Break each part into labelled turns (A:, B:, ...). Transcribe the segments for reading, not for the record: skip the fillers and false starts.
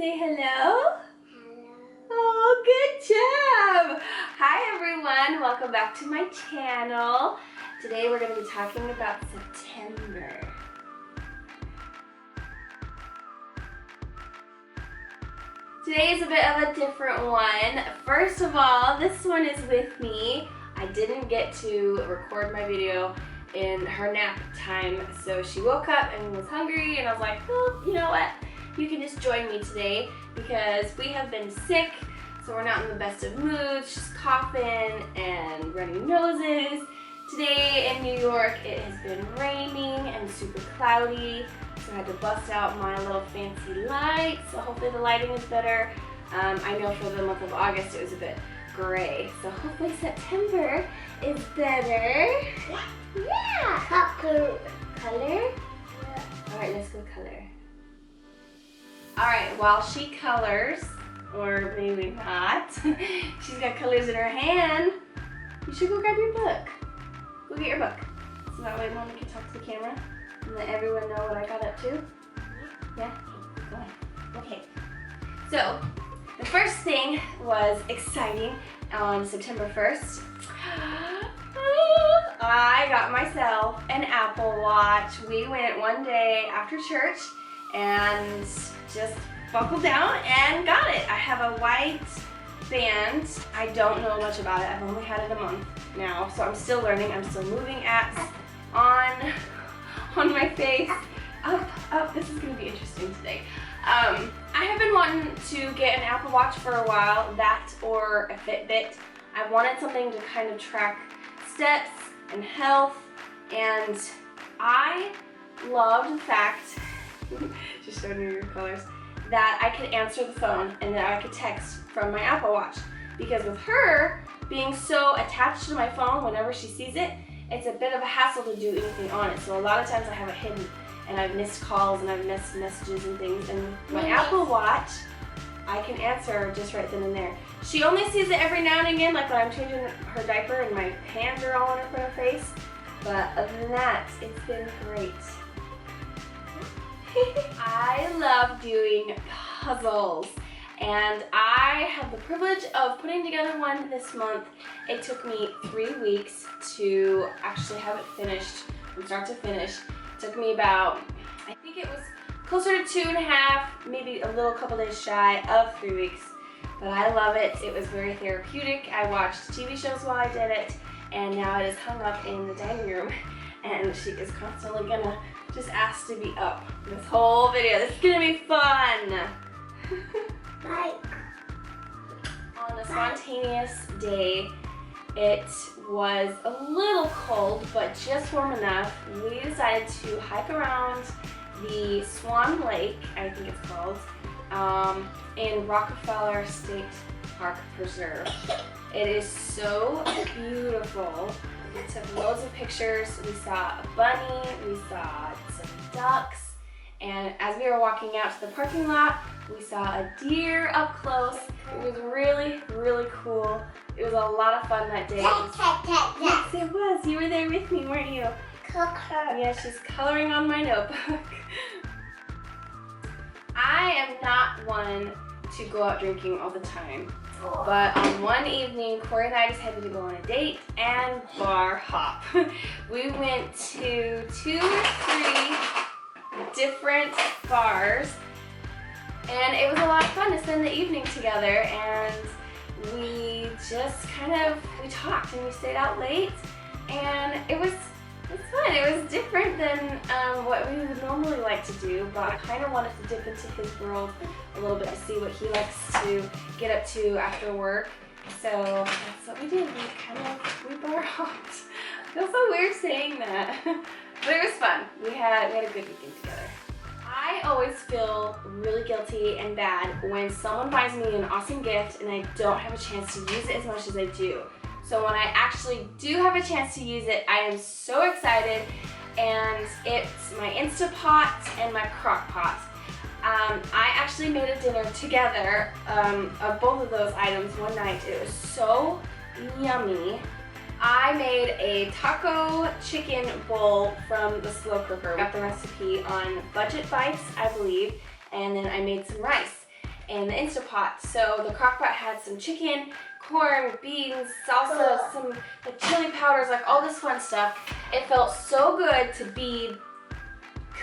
A: say hello?
B: Hello.
A: Oh, good job! Hi everyone, welcome back to my channel. Today we're going to be talking about September. Today is a bit of a different one. First of all, this one is with me. I didn't get to record my video in her nap time, so she woke up and was hungry, and I was like, oh, you know what? You can just join me today because we have been sick, so we're not in the best of moods, just coughing and runny noses. Today in New York, it has been raining and super cloudy, so I had to bust out my little fancy light, so hopefully the lighting is better. I know for the month of August it was a bit gray, so hopefully September is better. Yeah!
B: Color.
A: Color?
B: Yeah.
A: Alright, let's go color. Alright, while she colors, or maybe not, she's got colors in her hand, you should go grab your book. Go get your book. So that way Mama can talk to the camera and let everyone know what I got up to. Yeah? Okay, go ahead. Okay. So, the first thing was exciting on September 1st. I got myself an Apple Watch. We went one day after church and just buckled down and got it. I have a white band. I don't know much about it. I've only had it a month now, so I'm still learning. I'm still moving apps on my face. Up. This is gonna be interesting today. I have been wanting to get an Apple Watch for a while, that or a Fitbit. I wanted something to kind of track steps and health, and I loved the fact, just showing you your colors, that I could answer the phone and that I could text from my Apple Watch. Because with her being so attached to my phone whenever she sees it, it's a bit of a hassle to do anything on it. So a lot of times I have it hidden and I've missed calls and I've missed messages and things. And with my Apple Watch, I can answer just right then and there. She only sees it every now and again, like when I'm changing her diaper and my hands are all in front of her face. But other than that, it's been great. I love doing puzzles, and I have the privilege of putting together one this month. It took me 3 weeks to actually have it finished from start to finish. It took me about, I think it was closer to 2.5, maybe a little couple days shy of 3 weeks. But I love it. It was very therapeutic. I watched TV shows while I did it, and now it is hung up in the dining room, and she is constantly gonna just ask to be up this whole video. This is gonna be fun.
B: Like.
A: On a spontaneous day, it was a little cold, but just warm enough. We decided to hike around the Swan Lake, I think it's called, in Rockefeller State Park Preserve. It is so beautiful. We took loads of pictures. We saw a bunny, we saw some ducks, and as we were walking out to the parking lot, we saw a deer up close. It was really, really cool. It was a lot of fun that day. Yes, it was. You were there with me, weren't you?
B: Color.
A: Yeah, she's coloring on my notebook. I am not one to go out drinking all the time. But on one evening, Corey and I decided to go on a date and bar hop. We went to 2 or 3 different bars, and it was a lot of fun to spend the evening together, and we just we talked and we stayed out late, and it was fun. It was different than what we would normally like to do, but I kind of wanted to dip into his world a little bit to see what he likes to get up to after work. So that's what we did. We bar hopped. It feels so weird saying that, but it was fun. We had a good weekend together. I always feel really guilty and bad when someone buys me an awesome gift and I don't have a chance to use it as much as I do. So when I actually do have a chance to use it, I am so excited, and it's my Instapot and my crock pot. I actually made a dinner together of both of those items one night. It was so yummy. I made a taco chicken bowl from the slow cooker. Got the recipe on Budget Bites, I believe, and then I made some rice. in the Instapot. So the crock pot had some chicken, corn, beans, salsa, some like chili powders, like all this fun stuff. It felt so good to be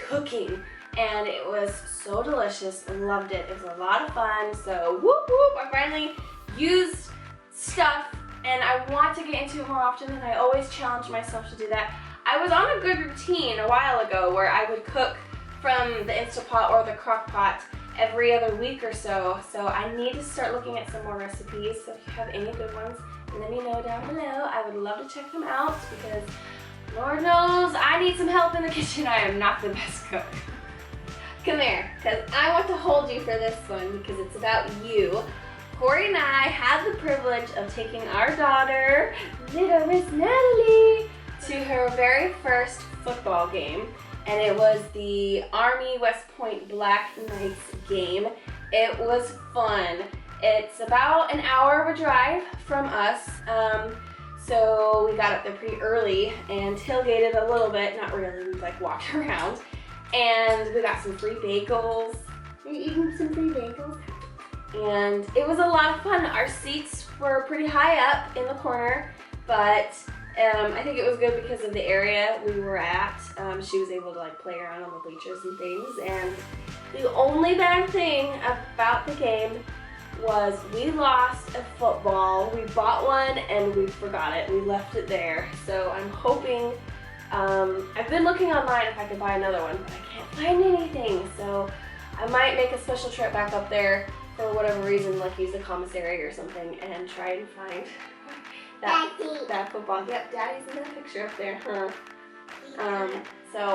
A: cooking, and it was so delicious. I loved it. It was a lot of fun. So whoop whoop, I finally used stuff, and I want to get into it more often, and I always challenge myself to do that. I was on a good routine a while ago where I would cook from the Instapot or the crock pot every other week or so. So I need to start looking at some more recipes. So if you have any good ones, let me know down below. I would love to check them out because Lord knows I need some help in the kitchen. I am not the best cook. Come here, because I want to hold you for this one because it's about you. Corey and I had the privilege of taking our daughter, little Miss Natalie, to her very first football game. And it was the Army West Point Black Knights game. It was fun. It's about an hour of a drive from us. So we got up there pretty early and tailgated a little bit. Not really, we like walked around. And we got some free bagels. Are you eating some free bagels? And it was a lot of fun. Our seats were pretty high up in the corner, but I think it was good because of the area we were at. She was able to like play around on the bleachers and things. And the only bad thing about the game was we lost a football. We bought one and we forgot it. We left it there. So I'm hoping, I've been looking online if I could buy another one, but I can't find anything. So I might make a special trip back up there for whatever reason, like use the commissary or something and try and find that football. Yep, Daddy's in that picture up there, huh?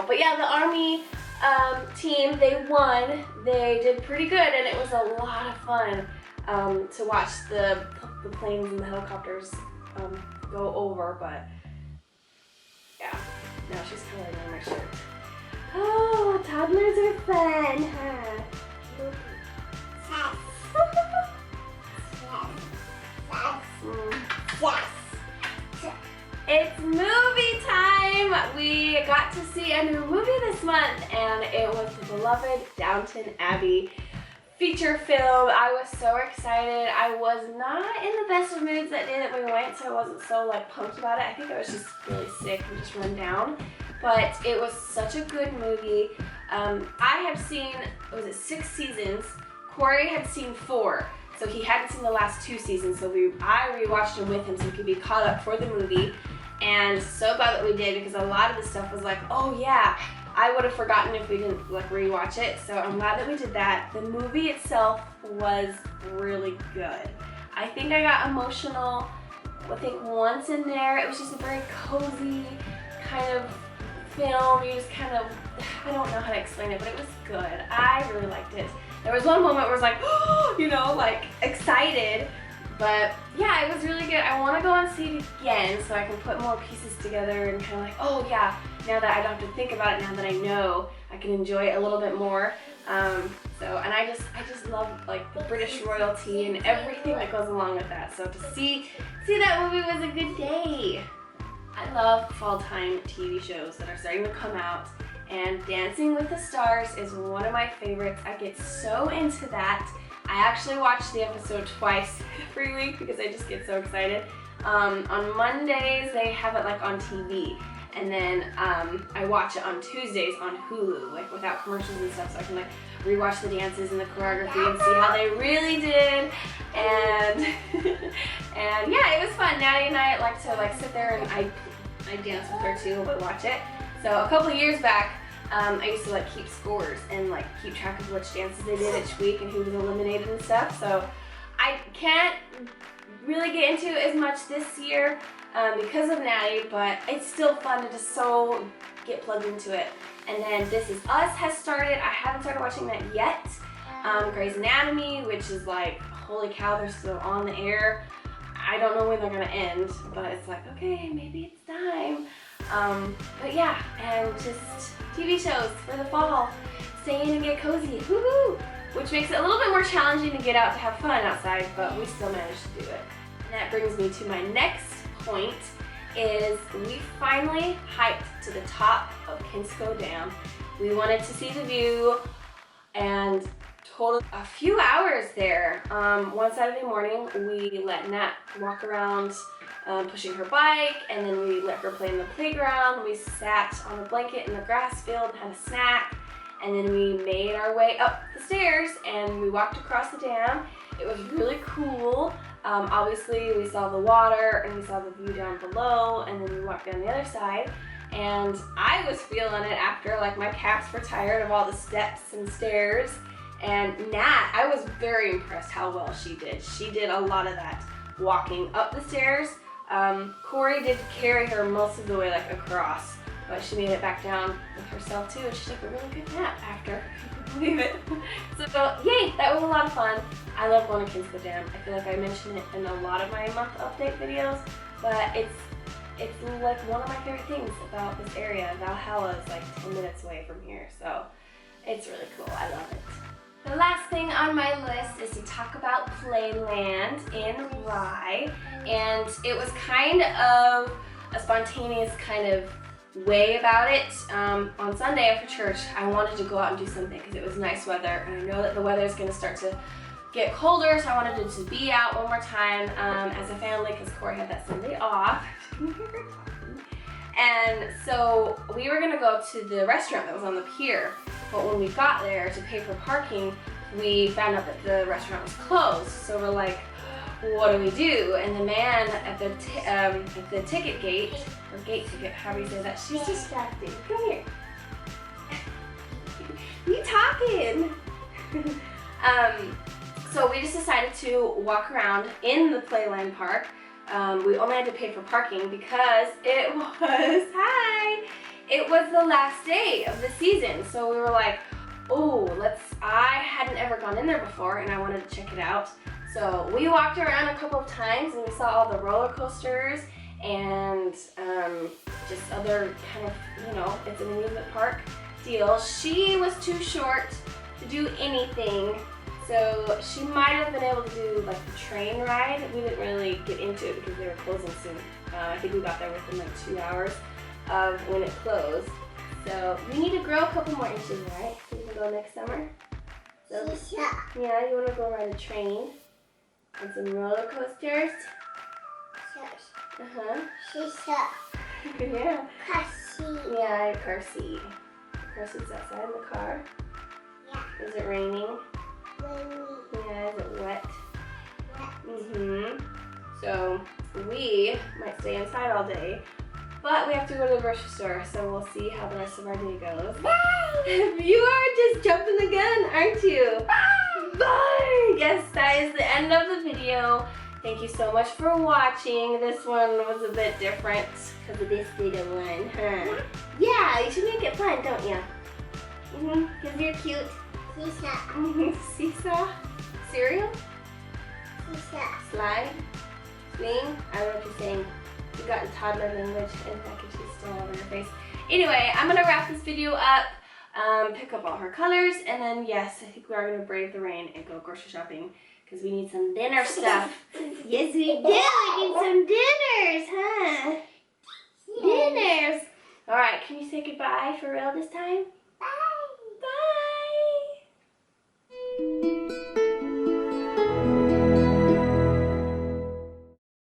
A: But yeah, the Army team, they won. They did pretty good, and it was a lot of fun to watch the planes and the helicopters go over. But yeah, now she's coloring on my shirt. Oh, toddlers are fun, huh? It's movie time! We got to see a new movie this month, and it was the beloved Downton Abbey feature film. I was so excited. I was not in the best of moods that day that we went, so I wasn't so like pumped about it. I think I was just really sick and just run down. But it was such a good movie. I have seen, was it 6 seasons? Corey had seen 4. So he hadn't seen the last 2 seasons, so I rewatched them with him so he could be caught up for the movie. And so glad that we did because a lot of the stuff was like, oh yeah, I would have forgotten if we didn't like rewatch it. So I'm glad that we did that. The movie itself was really good. I think I got emotional, I think once in there. It was just a very cozy kind of film. You just kind of, I don't know how to explain it, but it was good. I really liked it. There was one moment where I was like, oh, you know, like excited. But yeah, it was really good. I want to go and see it again so I can put more pieces together and kind of like, oh yeah, now that I don't have to think about it, now that I know, I can enjoy it a little bit more. And I just love like the British royalty and everything that goes along with that. So to see that movie was a good day. I love fall time TV shows that are starting to come out, and Dancing with the Stars is one of my favorites. I get so into that. I actually watch the episode twice every week because I just get so excited. On Mondays, they have it like on TV, and then I watch it on Tuesdays on Hulu, like without commercials and stuff, so I can like rewatch the dances and the choreography and see how they really did. And and yeah, it was fun. Natty and I like to like sit there and I dance with her too, but watch it. So a couple years back, I used to like keep scores and like keep track of which dances they did each week and who was eliminated and stuff. So I can't really get into it as much this year because of Natty, but it's still fun to just so get plugged into it. And then This Is Us has started. I haven't started watching that yet. Grey's Anatomy, which is like, holy cow, they're still on the air. I don't know when they're gonna end, but it's like, okay, maybe it's time. But yeah, and just TV shows for the fall. Stay in and get cozy, woohoo! Which makes it a little bit more challenging to get out to have fun outside, but we still managed to do it. And that brings me to my next point, is we finally hiked to the top of Kinsko Dam. We wanted to see the view and total a few hours there. One Saturday morning, we let Nat walk around pushing her bike, and then we let her play in the playground. We sat on a blanket in the grass field and had a snack, and then we made our way up the stairs and we walked across the dam. It was really cool. Obviously, we saw the water and we saw the view down below, and then we walked down the other side. And I was feeling it after, like my calves were tired of all the steps and stairs. And Nat, I was very impressed how well she did. She did a lot of that walking up the stairs. Corey did carry her most of the way, like across, but she made it back down with herself too, and she took a really good nap after, if you can believe it. So yay, that was a lot of fun. I love going to Kinsko Dam. I feel like I mention it in a lot of my month update videos, but it's like one of my favorite things about this area. Valhalla is like 10 minutes away from here, so it's really cool. I love it. The last thing on my list is to talk about Playland in Rye, and it was kind of a spontaneous kind of way about it. On Sunday after church, I wanted to go out and do something because it was nice weather, and I know that the weather is going to start to get colder, so I wanted to just be out one more time as a family because Corey had that Sunday off. And so we were going to go to the restaurant that was on the pier. But when we got there to pay for parking, we found out that the restaurant was closed. So we're like, what do we do? And the man at the ticket gate, or gate ticket, however you say that, she's distracted. Come here. You talking? So we just decided to walk around in the Playland Park. We only had to pay for parking because it was the last day of the season. So we were like, oh, I hadn't ever gone in there before and I wanted to check it out. So we walked around a couple of times and we saw all the roller coasters and just other kind of, it's an amusement park deal. She was too short to do anything, so she might have been able to do like the train ride. We didn't really get into it because they were closing soon. I think we got there within like 2 hours of when it closed. So we need to grow a couple more inches, right? So we can go next summer. So, yeah, you want to go ride a train and some roller coasters? Yeah.
B: Car seat.
A: Yeah, a car seat. Car seat's outside in the car.
B: Yeah.
A: Is it raining?
B: Raining.
A: Yeah, is it wet?
B: Yeah.
A: So we might stay inside all day, but we have to go to the grocery store, so we'll see how the rest of our day goes. Bye! You are just jumping the gun, aren't you? Bye! Bye! Yes, that is the end of the video. Thank you so much for watching. This one was a bit different because of this little one, huh? Yeah, you should make it fun, don't you? Because you're cute.
B: Seesaw.
A: Seesaw? Cereal?
B: Seesaw.
A: Slide? Swing? I don't know what you're saying. You got in toddler language and I can she's still all over your face. Anyway, I'm going to wrap this video up, pick up all her colors, and then yes, I think we are going to brave the rain and go grocery shopping because we need some dinner stuff. Yes, we do. We need some dinners, huh? Dinners. All right, can you say goodbye for real this time?